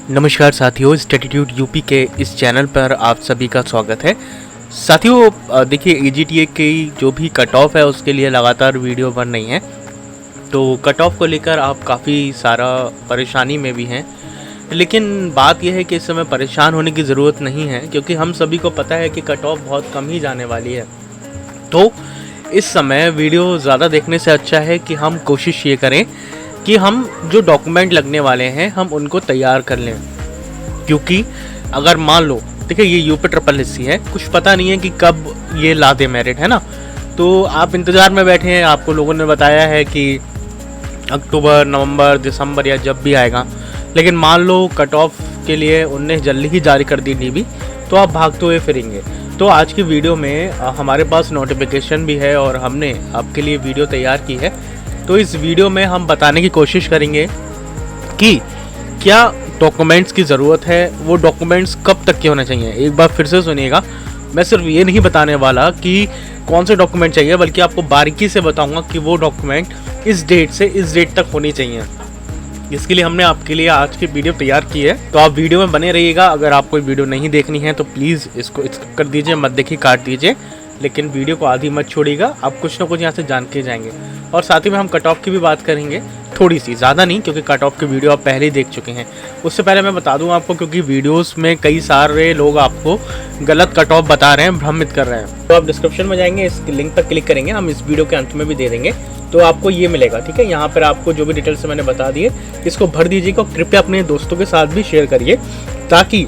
नमस्कार साथियों, स्टैटिट्यूड यूपी के इस चैनल पर आप सभी का स्वागत है। साथियों देखिए, एजीटीए की जो भी कट ऑफ है उसके लिए लगातार वीडियो बन रही हैं। तो कट ऑफ को लेकर आप काफ़ी सारा परेशानी में भी हैं, लेकिन बात यह है कि इस समय परेशान होने की ज़रूरत नहीं है, क्योंकि हम सभी को पता है कि कट ऑफ बहुत कम ही जाने वाली है। तो इस समय वीडियो ज़्यादा देखने से अच्छा है कि हम कोशिश ये करें कि हम जो डॉक्यूमेंट लगने वाले हैं हम उनको तैयार कर लें, क्योंकि अगर मान लो देखिए ये यूपी ट्रिपल एससी है, कुछ पता नहीं है कि कब ये ला दे मेरिट, है ना। तो आप इंतज़ार में बैठे हैं, आपको लोगों ने बताया है कि अक्टूबर, नवंबर, दिसंबर या जब भी आएगा, लेकिन मान लो कट ऑफ के लिए उनने जल्दी ही जारी कर दी डीबी, तो आप भागते हुए फिरेंगे। तो आज की वीडियो में हमारे पास नोटिफिकेशन भी है और हमने आपके लिए वीडियो तैयार की है। तो इस वीडियो में हम बताने की कोशिश करेंगे कि क्या डॉक्यूमेंट्स की ज़रूरत है, वो डॉक्यूमेंट्स कब तक के होने चाहिए। एक बार फिर से सुनिएगा, मैं सिर्फ ये नहीं बताने वाला कि कौन से डॉक्यूमेंट चाहिए, बल्कि आपको बारीकी से बताऊंगा कि वो डॉक्यूमेंट इस डेट से इस डेट तक होनी चाहिए। इसके लिए हमने आपके लिए आज की वीडियो तैयार की है, तो आप वीडियो में बने रहिएगा। अगर आपको वीडियो नहीं देखनी है तो प्लीज़ इसको स्किप कर दीजिए, मत देखिए, काट दीजिए, लेकिन वीडियो को आधी मत छोड़िएगा। आप कुछ ना कुछ यहाँ से जान के जाएंगे। और साथ ही में हम कट ऑफ की भी बात करेंगे, थोड़ी सी, ज़्यादा नहीं, क्योंकि कट ऑफ की वीडियो आप पहले ही देख चुके हैं। उससे पहले मैं बता दूं आपको, क्योंकि वीडियोस में कई सारे लोग आपको गलत कट ऑफ बता रहे हैं, भ्रमित कर रहे हैं। तो आप डिस्क्रिप्शन में जाएंगे, इस लिंक पर क्लिक करेंगे, हम इस वीडियो के अंत में भी दे देंगे, तो आपको ये मिलेगा। ठीक है, यहाँ पर आपको जो भी डिटेल्स मैंने बता दिए इसको भर दीजिएगा और कृपया अपने दोस्तों के साथ भी शेयर करिए, ताकि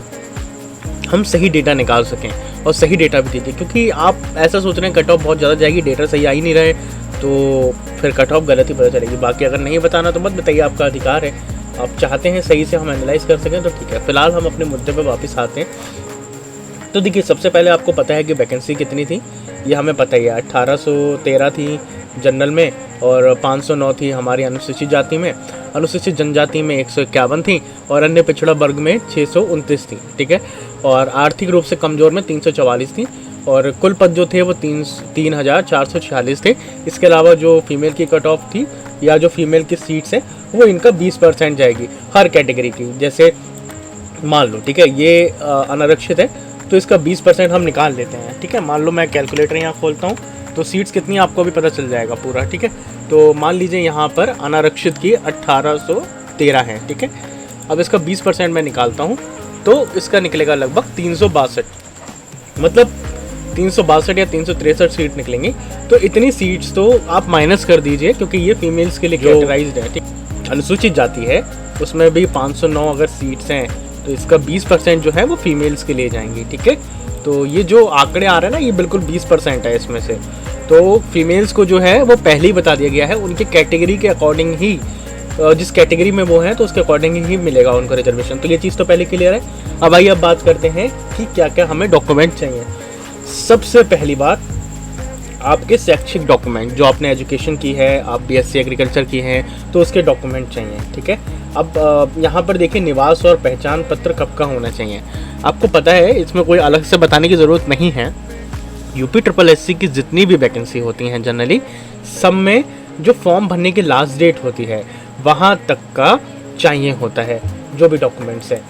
हम सही डेटा निकाल सकें और सही डेटा भी दीजिए। क्योंकि आप ऐसा सोच रहे हैं कट ऑफ बहुत ज़्यादा जाएगी, डेटा सही आ ही नहीं रहे, तो फिर कट ऑफ गलत ही पता चलेगी। बाकी अगर नहीं बताना तो मत बताइए, आपका अधिकार है। आप चाहते हैं सही से हम एनालाइज कर सकें तो ठीक है। फिलहाल हम अपने मुद्दे पर वापस आते हैं। तो देखिए, सबसे पहले आपको पता है कि वैकेंसी कितनी थी, ये हमें पता ही है। 1813 थी जनरल में और 509 थी हमारी अनुसूचित जाति में। अनुसूचित जनजाति में 151 थी और अन्य पिछड़ा वर्ग में 629 थी। ठीक है, और आर्थिक रूप से कमज़ोर में 344 थी और कुल पद जो थे वो 3446 थे। इसके अलावा जो फीमेल की कट ऑफ थी या जो फीमेल की सीट्स हैं वो इनका 20% जाएगी हर कैटेगरी की। जैसे मान लो, ठीक है, ये अनारक्षित है तो इसका 20% हम निकाल लेते हैं। ठीक है, मान लो मैं कैलकुलेटर यहाँ खोलता हूँ तो सीट्स कितनी आपको भी पता चल जाएगा पूरा। ठीक है, तो मान लीजिए यहाँ पर अनारक्षित की 1813 है। ठीक है, अब इसका 20% मैं निकालता हूँ तो इसका निकलेगा लगभग 362, मतलब 362 या 363 सीट निकलेंगी। तो इतनी सीट्स तो आप माइनस कर दीजिए, क्योंकि ये फीमेल्स के लिए कैटेगराइज्ड है। ठीक, अनुसूचित जाति है उसमें भी 509 अगर सीट्स हैं तो इसका 20% जो है वो फीमेल्स के लिए जाएंगी। ठीक है, तो ये जो आंकड़े आ रहे हैं ना, ये बिल्कुल 20% है इसमें से। तो फीमेल्स को जो है वो पहले ही बता दिया गया है, उनके कैटेगरी के अकॉर्डिंग ही, जिस कैटेगरी में वो हैं तो उसके अकॉर्डिंग ही मिलेगा उनको रिजर्वेशन। तो ये चीज़ तो पहले क्लियर है। अब आइए अब बात करते हैं कि क्या क्या हमें डॉक्यूमेंट चाहिए। सबसे पहली बात, आपके शैक्षिक डॉक्यूमेंट, जो आपने एजुकेशन की है, आप बीएससी एग्रीकल्चर की हैं तो उसके डॉक्यूमेंट चाहिए। ठीक है, अब यहाँ पर देखिए, निवास और पहचान पत्र कब का होना चाहिए। आपको पता है, इसमें कोई अलग से बताने की ज़रूरत नहीं है। यूपी ट्रिपल एससी की जितनी भी वैकेंसी होती हैं जनरली, सब में जो फॉर्म भरने की लास्ट डेट होती है वहाँ तक का चाहिए होता है जो भी डॉक्यूमेंट्स है।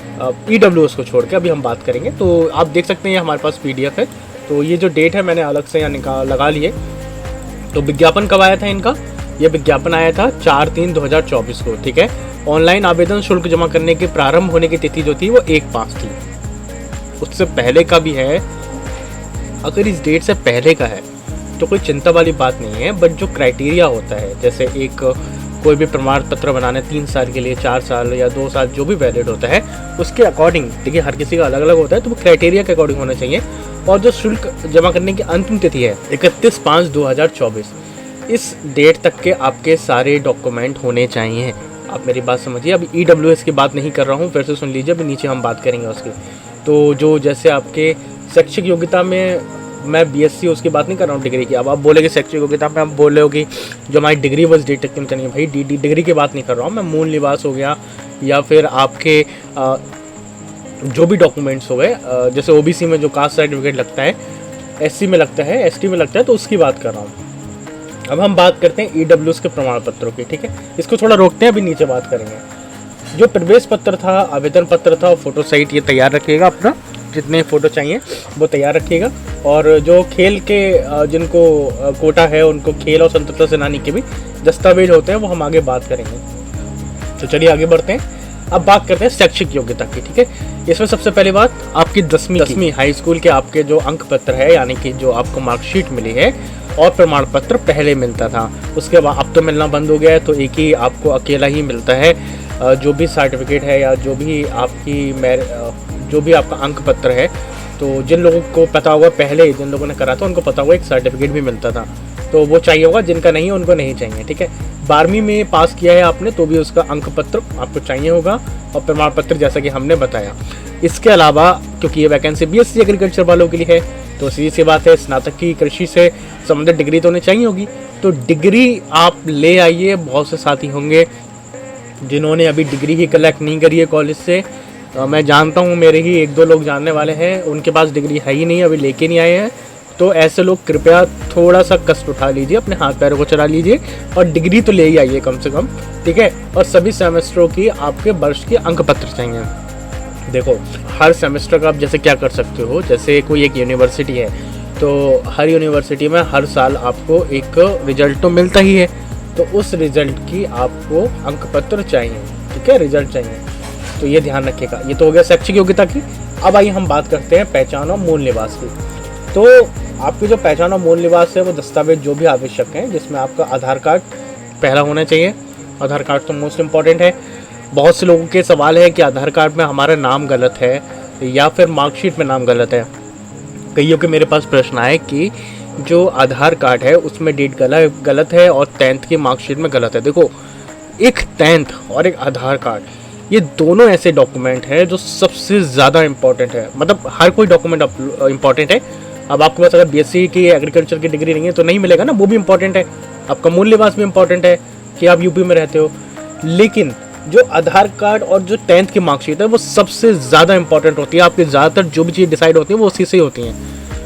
EWS को छोड़ के अभी हम बात करेंगे। तो आप देख सकते हैं हमारे पास PDF है, तो ये जो डेट है मैंने अलग से यहाँ लगा लिए। तो विज्ञापन कब आया था इनका, ये विज्ञापन आया था 4/3/2024 को। ठीक है, ऑनलाइन आवेदन शुल्क जमा करने के प्रारंभ होने की तिथि जो थी वो 1/5 थी। उससे पहले का भी है, अगर इस डेट से पहले का है तो कोई चिंता वाली बात नहीं है। बट जो क्राइटेरिया होता है, जैसे एक कोई भी प्रमाण पत्र बनाने 3 साल के लिए, 4 साल या 2 साल जो भी वैलिड होता है, उसके अकॉर्डिंग, देखिए हर किसी का अलग अलग होता है, तो वो क्राइटेरिया के अकॉर्डिंग होना चाहिए। और जो शुल्क जमा करने की अंतिम तिथि है 31/5/2024, इस डेट तक के आपके सारे डॉक्यूमेंट होने चाहिए। आप मेरी बात समझिए। अभी EWS की बात नहीं कर रहा हूँ, फिर से सुन लीजिए, अभी नीचे हम बात करेंगे उसकी। तो जो जैसे आपके शैक्षिक योग्यता में, मैं BSc उसकी बात नहीं कर रहा हूँ, डिग्री की। अब आप बोलेंगे शैक्षिक योग्यता में, आप बोल रहे हो कि जो हमारी डिग्री बस डेट तक नहीं है। भाई डिग्री की बात नहीं कर रहा हूँ मैं, मूल निवास हो गया या फिर आपके जो भी डॉक्यूमेंट्स हो गए, जैसे OBC में जो कास्ट सर्टिफिकेट लगता है, SC में लगता है, ST में लगता है, तो उसकी बात कर रहा हूँ। अब हम बात करते हैं EWS के प्रमाण पत्रों की। ठीक है, इसको थोड़ा रोकते हैं, अभी नीचे बात करेंगे। जो प्रवेश पत्र था, आवेदन पत्र था, फोटो सहित ये तैयार रखिएगा अपना, जितने फ़ोटो चाहिए वो तैयार रखिएगा। और जो खेल के जिनको कोटा है उनको खेल और स्वतंत्रता सेनानी के भी दस्तावेज होते हैं वो हम आगे बात करेंगे। तो चलिए आगे बढ़ते हैं। अब बात करते हैं शैक्षिक योग्यता की। ठीक है, इसमें सबसे पहली बात आपकी 10वीं हाई स्कूल के आपके जो अंक पत्र है, यानी कि जो आपको मार्कशीट मिली है और प्रमाण पत्र पहले मिलता था, उसके बाद अब तो मिलना बंद हो गया है, तो एक ही आपको अकेला ही मिलता है। जो भी सर्टिफिकेट है या जो भी आपका अंक पत्र है, तो जिन लोगों को पता होगा, पहले जिन लोगों ने करा था उनको पता होगा एक सर्टिफिकेट भी मिलता था, तो वो चाहिए होगा। जिनका नहीं है उनको नहीं चाहिए। ठीक है, 12वीं में पास किया है आपने तो भी उसका अंक पत्र आपको चाहिए होगा और प्रमाण पत्र, जैसा कि हमने बताया। इसके अलावा क्योंकि ये वैकेंसी BSc एग्रीकल्चर वालों के लिए है, तो सीधी सी बात है, स्नातक की कृषि से संबंधित डिग्री तो उन्हें चाहिए होगी, तो डिग्री आप ले आइए। बहुत से साथी होंगे जिन्होंने अभी डिग्री ही कलेक्ट नहीं करी है कॉलेज से। मैं जानता हूँ, मेरे ही 1-2 लोग जानने वाले हैं, उनके पास डिग्री है ही नहीं, अभी लेके नहीं आए हैं। तो ऐसे लोग कृपया थोड़ा सा कष्ट उठा लीजिए, अपने हाथ पैरों को चला लीजिए और डिग्री तो ले ही आइए कम से कम। ठीक है, और सभी सेमेस्टरों की आपके वर्ष के अंक पत्र चाहिए। देखो, हर सेमेस्टर का आप जैसे क्या कर सकते हो, जैसे कोई एक यूनिवर्सिटी है तो हर यूनिवर्सिटी में हर साल आपको एक रिजल्ट तो मिलता ही है, तो उस रिजल्ट की आपको अंक पत्र चाहिए। ठीक है, रिजल्ट चाहिए, तो ये ध्यान रखिएगा। ये तो हो गया शैक्षिक योग्यता की। अब आइए हम बात करते हैं पहचान और मूल निवास की। तो आपकी जो पहचान और मूल निवास है वो दस्तावेज जो भी आवश्यक हैं, जिसमें आपका आधार कार्ड पहला होना चाहिए। आधार कार्ड तो मोस्ट इम्पॉर्टेंट है। बहुत से लोगों के सवाल है कि आधार कार्ड में हमारा नाम गलत है या फिर मार्कशीट में नाम गलत है। कईयों के मेरे पास प्रश्न आए कि जो आधार कार्ड है उसमें डेट गलत है और 10th की मार्कशीट में गलत है। देखो, एक 10th और एक आधार कार्ड, ये दोनों ऐसे डॉक्यूमेंट हैं जो सबसे ज़्यादा इम्पॉर्टेंट है। मतलब हर कोई डॉक्यूमेंट इम्पॉर्टेंट है। अब आपके पास अगर BSc की एग्रीकल्चर की डिग्री नहीं है तो नहीं मिलेगा ना, वो भी इम्पॉर्टेंट है। आपका मूल निवास भी इम्पॉर्टेंट है कि आप यूपी में रहते हो, लेकिन जो आधार कार्ड और जो 10th की मार्कशीट है वो सबसे ज़्यादा इंपॉर्टेंट होती है। आपकी ज़्यादातर जो भी चीज़ डिसाइड होती है वो उसी से ही होती हैं।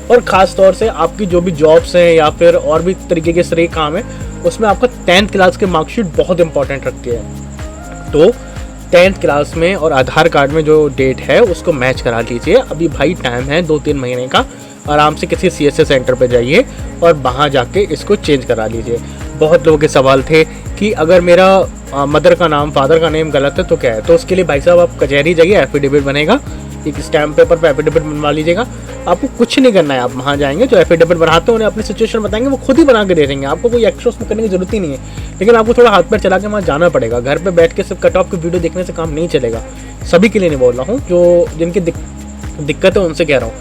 और ख़ास तौर से आपकी जो भी जॉब्स हैं या फिर और भी तरीके के श्रेय काम है, उसमें आपका 10th क्लास की मार्कशीट बहुत इंपॉर्टेंट रखती है। तो 10th क्लास में और आधार कार्ड में जो डेट है उसको मैच करा लीजिए। अभी भाई टाइम है 2-3 महीने का, आराम से किसी CSA सेंटर पे जाइए और वहाँ जाके इसको चेंज करा लीजिए। बहुत लोगों के सवाल थे कि अगर मेरा मदर का नाम, फादर का नेम गलत है तो क्या है, तो उसके लिए भाई साहब आप कचहरी जाइए, एफिडेविट बनेगा, एक स्टैम्प पेपर पर एफिडेविट बनवा लीजिएगा। आपको कुछ नहीं करना है, आप वहाँ जाएंगे, जो एफिडेविट बनाते हैं उन्हें अपनी सिचुएशन बताएंगे, वो खुद ही बना के दे देंगे, आपको कोई एक्स्ट्रा उसमें करने की जरूरत ही नहीं है। लेकिन आपको थोड़ा हाथ पैर चला के वहाँ जाना पड़ेगा। घर पर बैठ के सिर्फ कट ऑफ की वीडियो देखने से काम नहीं चलेगा। सभी के लिए नहीं बोल रहा हूँ, जो जिनकी दिक्कत है उनसे कह रहा हूँ।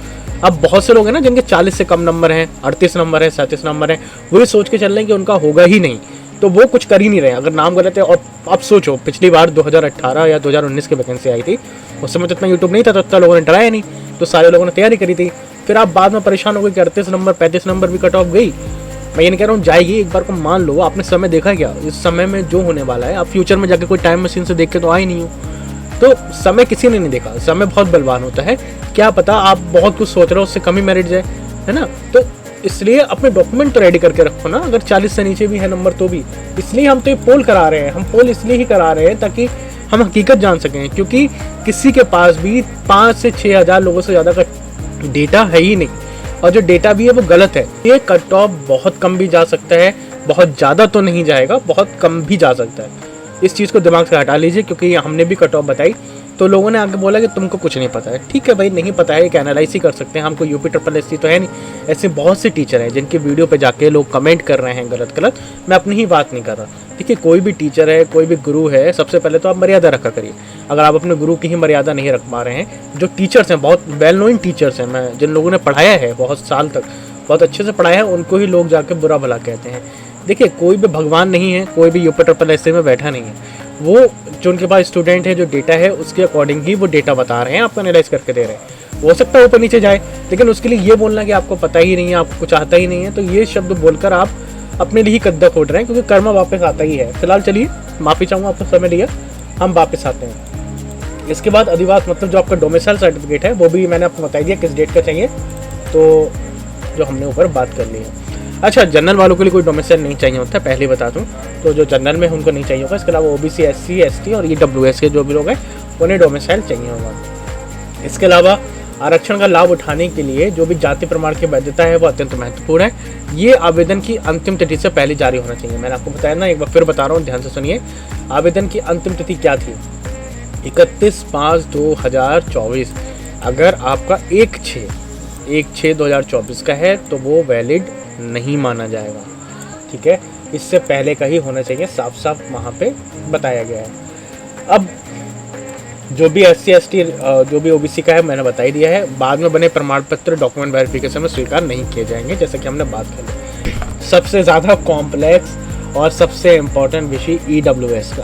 अब बहुत से लोग हैं ना जिनके 40 से कम नंबर हैं, 38 नंबर है, 37 नंबर है, वो ये सोच के चल रहे हैं कि उनका होगा ही नहीं, तो वो कुछ कर ही नहीं रहे अगर नाम गलत है। और आप सोचो, पिछली बार 2018 या 2019 की वैकेंसी आई थी, उस समय तो इतना यूट्यूब नहीं था, तो इतना लोगों ने डराया नहीं, तो सारे लोगों ने तैयारी करी थी। फिर आप बाद में परेशान हो गए कि 38 नंबर 35 नंबर भी कट ऑफ गई। मैं ये नहीं कह रहा हूँ जाएगी, एक बार को मान लो। आपने समय देखा क्या, इस समय में जो होने वाला है, आप फ्यूचर में जाके कोई टाइम मशीन से देख के तो आए नहीं हो, तो समय किसी ने नहीं देखा। समय बहुत बलवान होता है, क्या पता आप बहुत कुछ सोच रहे हो उससे कम ही मेरिट जाए, है ना। तो इसलिए अपने डॉक्यूमेंट तो रेडी करके रखो ना, अगर 40 से नीचे भी है नंबर तो भी। इसलिए हम तो ये पोल करा रहे हैं, हम पोल इसलिए ही करा रहे हैं ताकि हम हकीकत जान सकें, क्योंकि किसी के पास भी 5 से 6 हज़ार लोगों से ज़्यादा का डेटा है ही नहीं, और जो डेटा भी है वो गलत है। ये कट ऑफ बहुत कम भी जा सकता है, बहुत ज़्यादा तो नहीं जाएगा, बहुत कम भी जा सकता है। इस चीज़ को दिमाग से हटा लीजिए, क्योंकि हमने भी कट ऑफ बताई तो लोगों ने आगे बोला कि तुमको कुछ नहीं पता है। ठीक है भाई, नहीं पता है, एक एनालाइज ही कर सकते हैं, हमको UPSSC तो है नहीं। ऐसे बहुत से टीचर हैं जिनके वीडियो पे जाके लोग कमेंट कर रहे हैं गलत गलत। मैं अपनी ही बात नहीं कर रहा। ठीक है, कोई भी टीचर है, कोई भी गुरु है, सबसे पहले तो आप मर्यादा रखा करिए। अगर आप अपने गुरु की ही मर्यादा नहीं रख पा रहे हैं, जो टीचर्स हैं, बहुत वेल नोन टीचर्स हैं, मैं जिन लोगों ने पढ़ाया है बहुत साल तक, बहुत अच्छे से पढ़ाया है, उनको ही लोग जाके बुरा भला कहते हैं। देखिए, कोई भी भगवान नहीं है, कोई भी UPSSC में बैठा नहीं है। वो जो उनके पास स्टूडेंट है, जो डेटा है उसके अकॉर्डिंग ही वो डेटा बता रहे हैं, आपको एनालाइज करके दे रहे हैं। हो सकता है ऊपर नीचे जाए, लेकिन उसके लिए ये बोलना कि आपको पता ही नहीं है, आपको कुछ आता ही नहीं है, तो ये शब्द बोलकर आप अपने लिए ही कद्दा खोद रहे हैं, क्योंकि कर्म वापस आता ही है। फिलहाल चलिए, माफ़ी चाहूँगा आपको समय लिया, हम वापस आते हैं। इसके बाद अधिवास, मतलब जो आपका डोमिसाइल सर्टिफिकेट है, वो भी मैंने आपको बता दिया किस डेट का चाहिए, तो जो हमने ऊपर बात कर ली है। अच्छा, जनरल वालों के लिए कोई डोमिसाइल नहीं चाहिए होता है, पहले ही बता दूं। तो जो जनरल में उनको नहीं चाहिए होगा। इसके अलावा ओबीसी, एससी, एसटी और ईडब्ल्यूएस के जो भी लोग हैं उन्हें डोमिसाइल चाहिए होगा। इसके अलावा आरक्षण का लाभ उठाने के लिए जो भी जाति प्रमाण की वैधता है वो अत्यंत महत्वपूर्ण है। ये आवेदन की अंतिम तिथि से पहले जारी होना चाहिए। मैंने आपको बताया ना, एक बार फिर बता रहा हूँ, ध्यान से सुनिए। आवेदन की अंतिम तिथि क्या थी? 31/5/2024। अगर आपका 1/6/2024 का है तो वो वैलिड नहीं माना जाएगा। ठीक है, इससे पहले का ही होना चाहिए, साफ साफ वहाँ पे बताया गया है। अब जो भी एससी एसटी जो भी ओबीसी का है मैंने बता ही दिया है। बाद में बने प्रमाण पत्र डॉक्यूमेंट वेरिफिकेशन में स्वीकार नहीं किए जाएंगे, जैसे कि हमने बात कर ली। सबसे ज़्यादा कॉम्प्लेक्स और सबसे इम्पोर्टेंट विषय ईडब्ल्यूएस का,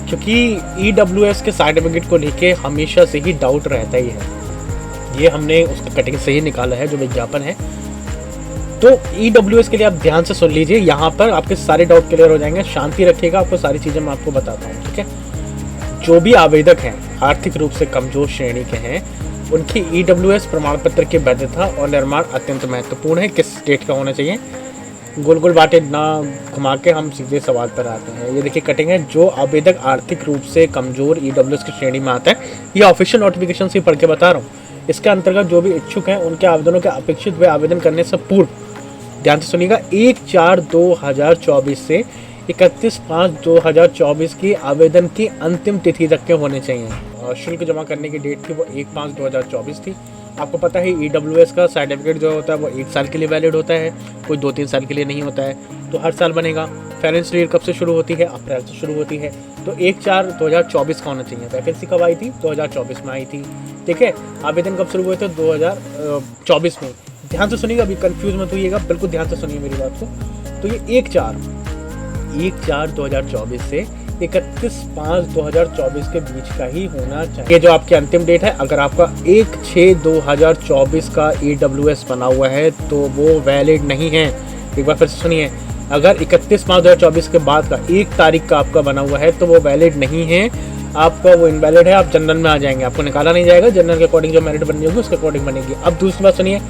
क्योंकि ईडब्ल्यूएस के सर्टिफिकेट को लेके हमेशा से ही डाउट रहता ही है। ये हमने उसका कटिंग से ही निकाला है जो विज्ञापन है। तो ईडब्ल्यूएस के लिए आप ध्यान से सुन लीजिए, यहाँ पर आपके सारे डाउट क्लियर हो जाएंगे। शांति रखिएगा, आपको सारी चीज़ें मैं आपको बताता हूँ। ठीक है, जो भी आवेदक हैं आर्थिक रूप से कमजोर श्रेणी के हैं, उनकी ईडब्ल्यूएस प्रमाण पत्र की वैधता और निर्माण अत्यंत महत्वपूर्ण है। किस स्टेट का होना चाहिए? गोल गोल बातें ना घुमा के हम सीधे सवाल पर आते हैं। ये देखिए कटिंग है। जो आवेदक आर्थिक रूप से कमजोर ईडब्ल्यूएस की श्रेणी में आता है, ये ऑफिशियल नोटिफिकेशन से पढ़ के बता रहा हूँ। इसके अंतर्गत जो भी इच्छुक हैं उनके आवेदनों के अपेक्षित वे आवेदन करने से पूर्व, ध्यान से सुनिएगा, 1/4/2024 से 31/5/2024 की आवेदन की अंतिम तिथि तक के होने चाहिए। शुल्क जमा करने की डेट थी वो 1/5/2024 थी। आपको पता है ईडब्ल्यूएस का सर्टिफिकेट जो होता है वो 1 साल के लिए वैलिड होता है, कोई 2-3 साल के लिए नहीं होता है। तो हर साल बनेगा। फाइनेंशियल ईयर कब से शुरू होती है? अप्रैल से शुरू होती है। तो 1/4/2024 का होना चाहिए। वैकेंसी कब आई थी? 2024 में आई थी। ठीक है, आवेदन कब शुरू हुए थे? 2024 में। ध्यान से सुनिएगा, अभी कंफ्यूज मत होइएगा, बिल्कुल ध्यान से सुनिए मेरी बात को। तो ये 1/4/2024 से 31/5/2024 के बीच का ही होना चाहिए। ये जो आपकी अंतिम डेट है, अगर आपका 1/6/2024 का ईडब्ल्यूएस बना हुआ है तो वो वैलिड नहीं है। एक बार फिर से सुनिए, अगर 31/5/2024 के बाद का 1 तारीख का आपका बना हुआ है तो वो वैलिड नहीं है, आपका वो इनवैलिड है। आप जनरल में आ जाएंगे, आपको निकाला नहीं जाएगा। जनरल के अकॉर्डिंग जो मेरिट बननी होगी उसके अकॉर्डिंग बनेगी। अब दूसरी बात सुनिए,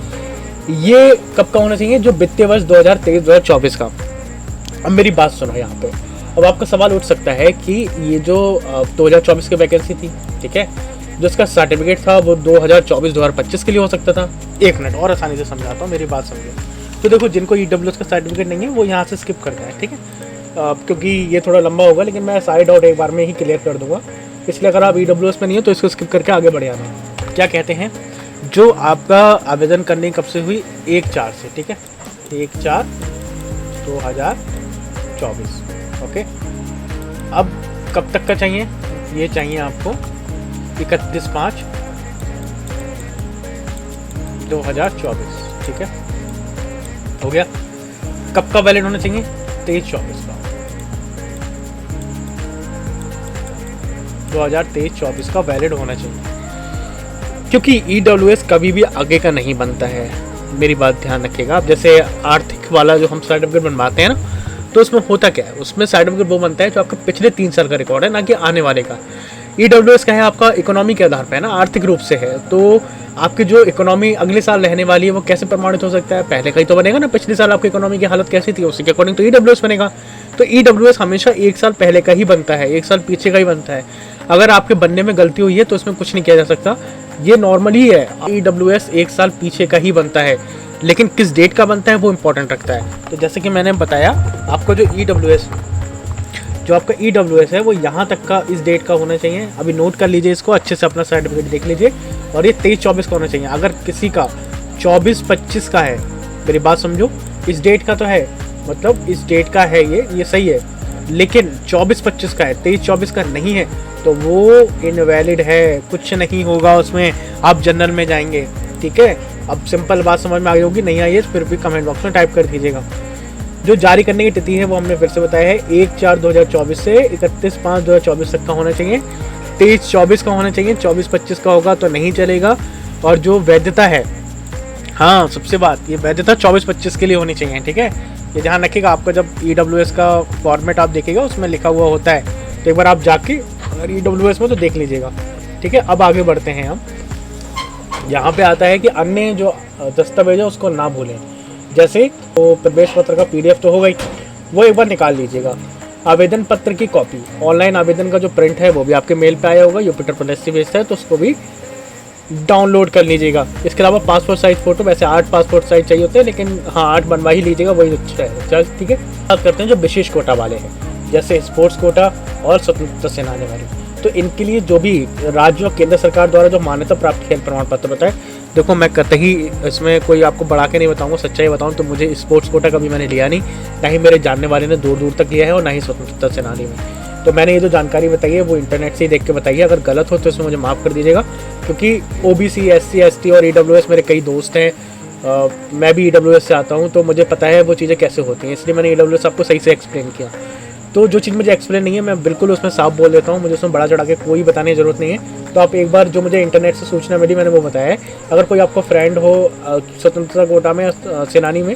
ये कब का होना चाहिए? जो वित्तीय वर्ष 2023-2024 का। अब मेरी बात सुनो यहाँ पे। अब आपका सवाल उठ सकता है कि ये जो 2024 की वैकेंसी थी, ठीक है, जो इसका सर्टिफिकेट था वो 2024-2025 के लिए हो सकता था। एक मिनट और आसानी से समझाता हूँ, मेरी बात समझो। तो देखो, जिनको ईडब्ल्यूएस का सर्टिफिकेट नहीं है वो यहाँ से स्किप करते हैं। ठीक है, क्योंकि ये थोड़ा लंबा होगा, लेकिन मैं सारे डाउट एक बार में ही क्लियर कर दूंगा। इसलिए अगर आप ईडब्ल्यूएस में नहीं हो तो इसको स्किप करके आगे बढ़ जाना। क्या कहते हैं, जो आपका आवेदन करने कब से हुई? 1/4 से। ठीक है, 1/4/2024। ओके, अब कब तक का चाहिए? ये चाहिए आपको 31/5/2024। ठीक है, हो गया। कब का वैलिड होना चाहिए? 23-24 का। 2023-24 का वैलिड होना चाहिए, क्योंकि ईडब्ल्यूएस कभी भी आगे का नहीं बनता है। मेरी बात ध्यान रखिएगा। आप जैसे आर्थिक वाला जो हम सर्टिफिकेट बनवाते हैं ना, तो उसमें होता क्या है? उसमें सर्टिफिकेट वो बनता है जो आपका पिछले 3 साल का रिकॉर्ड है, ना कि आने वाले का। ईडब्ल्यूएस का है आपका इकोनॉमी के आधार पर है ना, आर्थिक रूप से है। तो आपकी जो इकोनॉमी अगले साल रहने वाली है वो कैसे प्रमाणित हो सकता है? पहले का ही तो बनेगा ना, पिछले साल आपकी इकोनॉमी की हालत कैसी थी उसी के अकॉर्डिंग तो ईडब्ल्यूएस बनेगा। तो ईडब्ल्यूएस हमेशा 1 साल पहले का ही बनता है, 1 साल पीछे का ही बनता है। अगर आपके बनने में गलती हुई है तो उसमें कुछ नहीं किया जा सकता, ये नॉर्मल ही है। ईडब्ल्यूएस 1 साल पीछे का ही बनता है, लेकिन किस डेट का बनता है वो इंपॉर्टेंट रखता है। तो जैसे कि मैंने बताया आपको, जो आपका ईडब्ल्यूएस है वो यहाँ तक का इस डेट का होना चाहिए। अभी नोट कर लीजिए इसको, अच्छे से अपना सर्टिफिकेट देख लीजिए। और ये 23-24 का होना चाहिए। अगर किसी का 24-25 का है, मेरी बात समझो, इस डेट का तो है, मतलब इस डेट का है, ये सही है, लेकिन 24-25 का है, 23-24 का नहीं है, तो वो इनवैलिड है, कुछ नहीं होगा उसमें। आप जनरल में जाएंगे। ठीक है, अब सिंपल बात समझ में आ गई होगी, नहीं आई है फिर भी कमेंट बॉक्स में टाइप कर दीजिएगा। जो जारी करने की तिथि है वो हमने फिर से बताया है, 1/4/2024 से 31/5/2024 तक का होना चाहिए। 23-24 का होना चाहिए, 24-25 का होगा तो नहीं चलेगा। और जो वैधता है, हाँ सबसे बात, ये वैधता 24-25 के लिए होनी चाहिए। ठीक है, ये ध्यान रखिएगा। आपका जब ईडब्ल्यूएस का फॉर्मेट आप देखेगा उसमें लिखा हुआ होता है, तो एक बार आप जाके अगर ईडब्ल्यूएस में तो देख लीजिएगा। ठीक है, अब आगे बढ़ते हैं हम। यहाँ पे आता है कि अन्य जो दस्तावेज है उसको ना भूलें। जैसे तो प्रवेश पत्र का PDF तो हो गई, वो एक बार निकाल लीजिएगा। आवेदन पत्र की कॉपी, ऑनलाइन आवेदन का जो प्रिंट है वो भी आपके मेल पे आया होगा, यूपिटर प्रदेश से भेजता है, तो उसको भी डाउनलोड कर लीजिएगा। इसके अलावा पासपोर्ट साइज फ़ोटो, वैसे 8 पासपोर्ट साइज चाहिए होते हैं, लेकिन हाँ 8 बनवा ही लीजिएगा, वही अच्छा है। चल ठीक है, बात करते हैं जो विशेष कोटा वाले हैं, जैसे स्पोर्ट्स कोटा और स्वतंत्रता सेनानी वाले। तो इनके लिए जो भी राज्य और केंद्र सरकार द्वारा जो मान्यता प्राप्त खेल प्रमाण पत्र बताए, देखो मैं कतई इसमें कोई आपको बढ़ा के नहीं बताऊंगा, सच्चाई बताऊं तो मुझे स्पोर्ट्स कोटा कभी मैंने लिया नहीं, ना ही मेरे जानने वाले ने दूर दूर तक लिया है, और ना ही स्वतंत्रता सेनानी में। तो मैंने ये जो जानकारी बताई है वो इंटरनेट से ही देख के बताई है, अगर गलत हो तो इसमें मुझे माफ़ कर दीजिएगा, क्योंकि OBC, SC, ST और EWS मेरे कई दोस्त हैं। मैं भी EWS से आता हूँ, तो मुझे पता है वो चीज़ें कैसे होती हैं, इसलिए मैंने EWS आपको सही से एक्सप्लेन किया। तो जो चीज़ मुझे एक्सप्लेन नहीं है मैं बिल्कुल उसमें साफ बोल देता हूँ, मुझे उसमें बड़ा चढ़ा के कोई बताने की ज़रूरत नहीं है। तो आप एक बार जो मुझे इंटरनेट से सूचना मिली मैंने वो बताया है। अगर कोई आपको फ्रेंड हो स्वतंत्रता कोटा में, सेनानी में,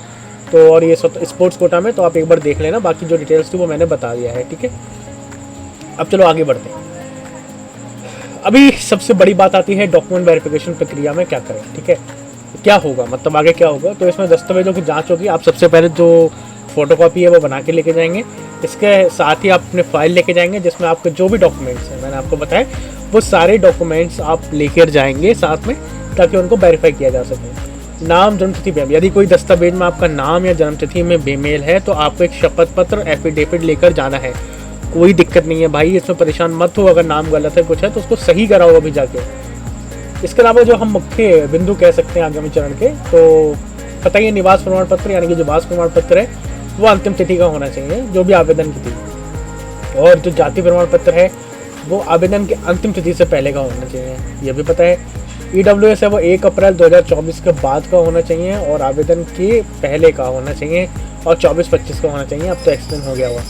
तो और ये स्पोर्ट्स कोटा में, तो आप एक बार देख लेना, बाकी जो डिटेल्स थी वो मैंने बता दिया है। ठीक है, अब चलो आगे बढ़ते हैं। अभी सबसे बड़ी बात आती है डॉक्यूमेंट वेरिफिकेशन प्रक्रिया में क्या करें। ठीक है, क्या होगा, मतलब आगे क्या होगा। तो इसमें दस्तावेजों की जांच होगी। आप सबसे पहले जो फोटोकॉपी है वो बना के लेके जाएंगे, इसके साथ ही आप अपने फाइल लेके जाएंगे जिसमें आपके जो भी डॉक्यूमेंट्स हैं मैंने आपको बताया, वो सारे डॉक्यूमेंट्स आप लेकर जाएंगे साथ में, ताकि उनको वेरीफाई किया जा सके। नाम, जन्मतिथि बेमेल, यदि कोई दस्तावेज में आपका नाम या जन्मतिथि में बेमेल है तो आपको एक शपथ पत्र, एफिडेविट लेकर जाना है। कोई दिक्कत नहीं है भाई, इसमें परेशान मत हो, अगर नाम गलत है कुछ है तो उसको सही कराओ अभी जाके। इसके अलावा जो हम मुख्य बिंदु कह सकते हैं आगामी चरण के, तो पता ही है निवास प्रमाण पत्र यानी कि जो वास प्रमाण पत्र है वो अंतिम तिथि का होना चाहिए, जो भी आवेदन की थी। और जो जाति प्रमाण पत्र है वो आवेदन की अंतिम तिथि से पहले का होना चाहिए, ये भी पता है। EWS है वो 1 अप्रैल 2024 के बाद का होना चाहिए और आवेदन के पहले का होना चाहिए, और 24-25 का होना चाहिए, अब तो एक्सटेंड हो गया हुआ।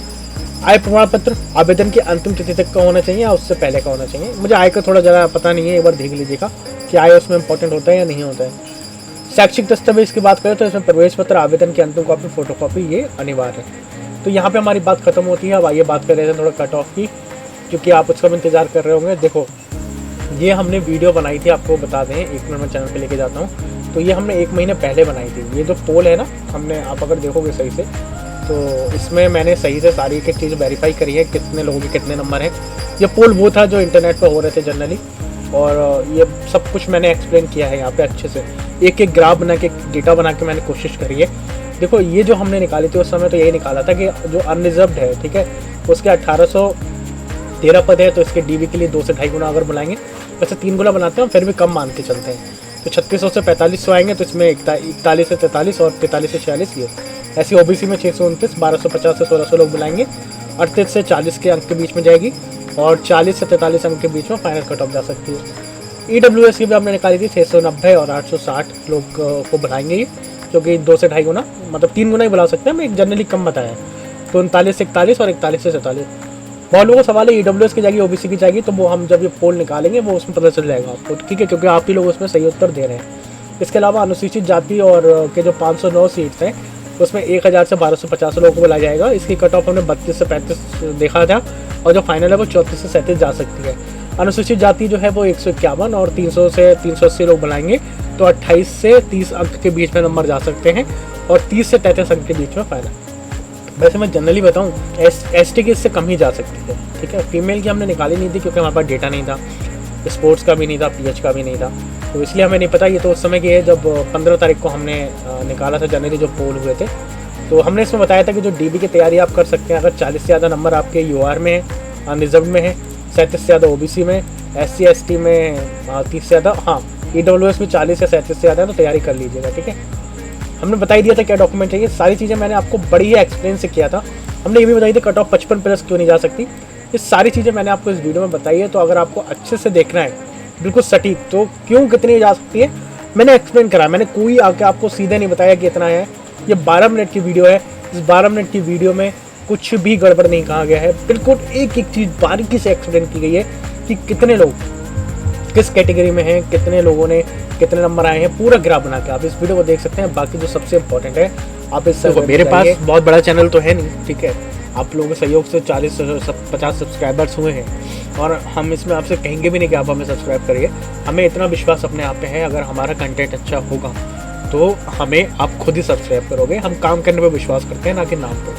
आय प्रमाण पत्र आवेदन की अंतिम तिथि तक का होना चाहिए या उससे पहले का होना चाहिए। मुझे आय का थोड़ा ज़्यादा पता नहीं है, एक बार देख लीजिएगा कि आय उसमें इंपॉर्टेंट होता है या नहीं होता है। शैक्षिक दस्तावेज की बात करें तो इसमें प्रवेश पत्र, आवेदन की अंतिम कॉपी, फोटोकॉपी ये अनिवार्य है। तो यहाँ पे हमारी बात खत्म होती है। अब आइए बात कर रहे थे थोड़ा कट ऑफ की, क्योंकि आप उसका भी इंतजार कर रहे होंगे। देखो ये हमने वीडियो बनाई थी, आपको बता दें, 1 मिनट में चैनल पे लेके जाता हूँ। तो ये हमने 1 महीने पहले बनाई थी। ये जो पोल है ना, हमने, आप अगर देखोगे सही से तो इसमें मैंने सही से सारी एक चीज़ वेरीफाई करी है, कितने लोगों के कितने नंबर हैं। ये पोल वो था जो इंटरनेट पर हो रहे थे जनरली, और ये सब कुछ मैंने एक्सप्लेन किया है यहाँ पे अच्छे से, एक एक ग्राफ बना के, डेटा बना के मैंने कोशिश करी है। देखो ये जो हमने निकाली थी उस समय तो यही निकाला था कि जो अनरिजर्व्ड है, ठीक है, उसके 1813 पद है, तो इसके DB के लिए 2 से 2.5 गुना अगर बुलाएंगे, वैसे 3 गुना बनाते हैं, फिर भी कम मान के चलते हैं। तो 3600 से 4500 आएंगे, तो इसमें 41 से 43 और 43 से 46 ये। ऐसे OBC में 629, 1250 से 1600 लोग बुलाएंगे, 38 से 40 के अंक के बीच में जाएगी, और 40 से 43 अंक के बीच में फाइनल कट ऑफ जा सकती है। EWS की भी हमने निकाली थी, 690 और 860 लोग को बुलाएंगे ये, जो कि 2 से 2.5 गुना, मतलब 3 गुना ही बुला सकते हैं, मैं जनरली कम बताया है। तो 39 से 41 और 41 से 47। बहुत लोगों का सवाल है EWS की जाएगी OBC की जाएगी, तो वो हम जब ये पोल निकालेंगे वो उसमें पता चल जाएगा आपको, ठीक है, क्योंकि आप ही लोग उसमें सही उत्तर दे रहे हैं। इसके अलावा अनुसूचित जाति और के जो 509 सीट्स हैं उसमें 1000 से 1250 लोगों को बुलाया जाएगा। इसकी कट ऑफ हमने 32 से 35 देखा था, और जो फाइनल है वो 34 से 37 जा सकती है। अनुसूचित जाति जो है वो 151 और 300 से 380 लोग बुलाएंगे, तो 28 से 30 अंक के बीच में नंबर जा सकते हैं, और 30 से 33 अंक के बीच में फाइनल। वैसे मैं जनरली बताऊँ ST की इससे कम ही जा सकती है, ठीक है। फीमेल की हमने निकाली नहीं थी क्योंकि हमारे पास डेटा नहीं था, स्पोर्ट्स का भी नहीं था, PH का भी नहीं था, तो इसलिए हमें नहीं पता। ये तो उस समय की है जब 15 तारीख को हमने निकाला था, जनवरी जो पोल हुए थे। तो हमने इसमें बताया था कि जो DB की तैयारी आप कर सकते हैं, अगर 40 से ज़्यादा नंबर आपके UR में है, अनरिजर्व में है, 37 से ज़्यादा OBC में, SC ST में 30 से ज़्यादा, हाँ EWS में 40 से 37 से ज़्यादा है, तो तैयारी कर लीजिएगा, ठीक है। हमने बता ही दिया था क्या डॉक्यूमेंट चाहिए, सारी चीज़ें मैंने आपको बड़ी ही एक्सप्लेन से किया था। हमने ये भी बताई थी कट ऑफ 55+ क्यों नहीं जा सकती, ये सारी चीज़ें मैंने आपको इस वीडियो में बताई है। तो अगर आपको अच्छे से देखना है बिल्कुल सटीक, तो क्यों कितनी जा सकती है मैंने एक्सप्लेन करा। मैंने कोई आके आपको सीधे नहीं बताया कि इतना है। ये 12 मिनट की वीडियो है, इस 12 मिनट की वीडियो में कुछ भी गड़बड़ नहीं कहा गया है, बिल्कुल एक एक चीज़ बारीकी से एक्सप्लेन की गई है कि कितने लोग किस कैटेगरी में हैं, कितने लोगों ने कितने नंबर आए हैं, पूरा ग्राफ बना के आप इस वीडियो को देख सकते हैं। बाकी जो सबसे इंपॉर्टेंट है, आप इस मेरे पास बहुत बड़ा चैनल तो है नहीं, ठीक है, आप लोगों के सहयोग से 40-50 सब्सक्राइबर्स हुए हैं, और हम इसमें आपसे कहेंगे भी नहीं कि आप हमें सब्सक्राइब करिए। हमें इतना विश्वास अपने आप पे है, अगर हमारा कंटेंट अच्छा होगा तो हमें आप खुद ही सब्सक्राइब करोगे। हम काम करने पर विश्वास करते हैं, ना कि नाम पर।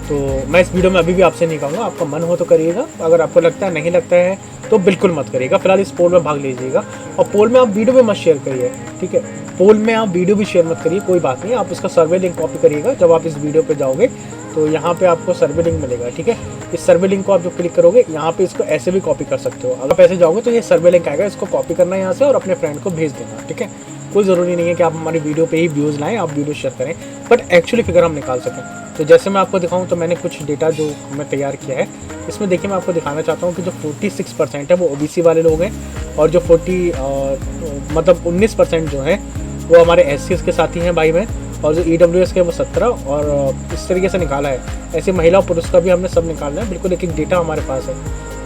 तो मैं इस वीडियो में अभी भी आपसे नहीं कहूँगा, आपका मन हो तो करिएगा, अगर आपको लगता है नहीं लगता है तो बिल्कुल मत करिएगा। फिलहाल इस पोल में भाग लीजिएगा, और पोल में आप वीडियो भी मत शेयर करिए, ठीक है। पोल में आप वीडियो भी शेयर मत करिए, कोई बात नहीं, आप उसका सर्वे लिंक कॉपी करिएगा। जब आप इस वीडियो पे जाओगे तो यहाँ पे आपको सर्वे लिंक मिलेगा, ठीक है। इस सर्वे लिंक को आप जो क्लिक करोगे, यहाँ पे इसको ऐसे भी कॉपी कर सकते हो। अगर आप ऐसे जाओगे तो ये सर्वे लिंक आएगा, इसको कॉपी करना है यहाँ से और अपने फ्रेंड को भेज देना, ठीक है। कोई ज़रूरी नहीं है कि आप हमारी वीडियो पे ही व्यूज़ लाएं, आप वीडियो शेयर करें, बट एक्चुअली फिगर हम निकाल सकें। तो जैसे मैं आपको दिखाऊं, तो मैंने कुछ डेटा जो हमने तैयार किया है, इसमें देखिए मैं आपको दिखाना चाहता हूं कि जो 46% है वो ओबीसी वाले लोग हैं, और जो 19% जो है वो हमारे एससीएस के साथी हैं भाई बहन, और जो ईडब्ल्यूएस के वो 17, और इस तरीके से निकाला है। ऐसे महिला और पुरुष का भी हमने सब निकालना है, बिल्कुल एक डेटा हमारे पास है,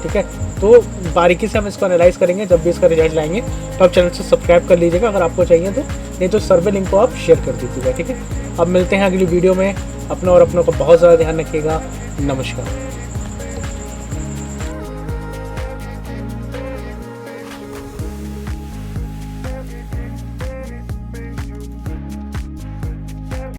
ठीक है। तो बारीकी से हम इसको एनालाइज करेंगे। जब भी इसका रिजल्ट लाएंगे तो आप चैनल से सब्सक्राइब कर लीजिएगा अगर आपको चाहिए तो, नहीं तो सर्वे लिंक को आप शेयर कर दीजिएगा, ठीक है। अब मिलते हैं अगली वीडियो में। अपना और अपनों को बहुत ज़्यादा ध्यान रखिएगा। नमस्कार।